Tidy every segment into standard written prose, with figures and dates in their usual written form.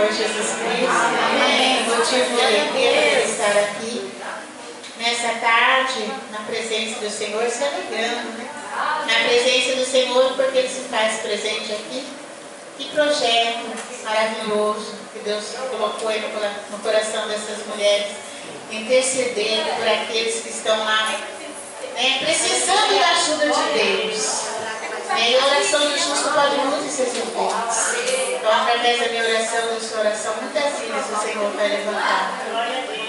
Senhor Jesus Cristo. Amém. O motivo de alegria por estar aqui nessa tarde, na presença do Senhor, se alegrando, né? Na presença do Senhor, porque Ele se faz presente aqui. Que projeto maravilhoso que Deus colocou aí no coração dessas mulheres, intercedendo por aqueles que estão lá, né, precisando da ajuda de Deus. E a oração do justo pode muitos efeitos. Então, através da minha oração, da sua oração, muitas vidas o Senhor vai levantar.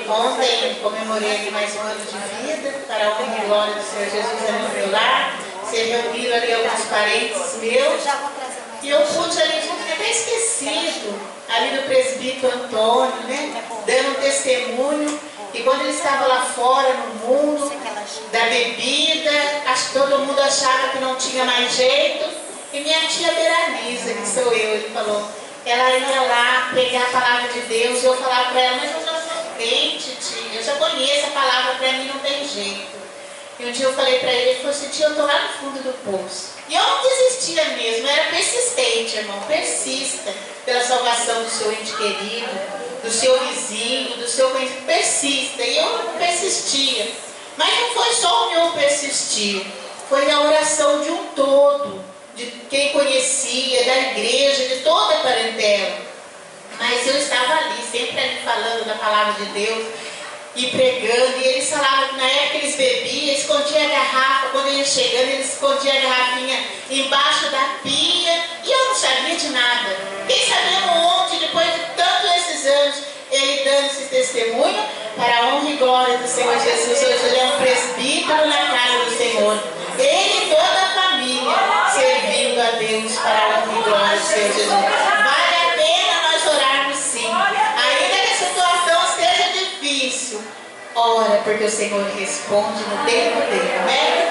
Ontem comemorei aqui mais um ano de vida, para a honra e glória do Senhor Jesus ali no meu lar. Se reuniram ali alguns parentes meus. E eu pude ali, já tinha até esquecido, ali do presbítero Antônio, né? Dando um testemunho. E quando ele estava lá fora no mundo da bebida, todo mundo achava que não tinha mais jeito. E minha tia Berenice, que sou eu, ele falou, ela ia lá pegar a palavra de Deus. E eu falava para ela, mas eu já sou crente, tia, eu já conheço a palavra, para mim não tem jeito. E um dia eu falei para ele falou assim, tia, eu estou lá no fundo do poço. E eu não desistia mesmo, eu era persistente, irmão, persista pela salvação do seu ente querido, do seu vizinho, do seu conhecido, persista. E eu persistia. Mas não foi só o meu persistir, foi a oração de um todo, de quem conhecia, da igreja, de toda a parentela. Mas eu estava ali, sempre ali falando da palavra de Deus e pregando. E eles falavam que na época eles bebiam, escondiam a garrafa, quando eles chegando, eles escondiam a garrafinha embaixo da pia. E eu não sabia de nada. Fiquei sabendo ontem, depois de tantos esses anos, ele dando esse testemunho para a honra e glória do Senhor Jesus. Hoje ele é um presbítero na casa do Senhor. Ele e toda a família servindo a Deus para a honra e glória do Senhor Jesus. Vale a pena nós orarmos sim. Ainda que a situação esteja difícil, ora, porque o Senhor responde no tempo dele. Amém?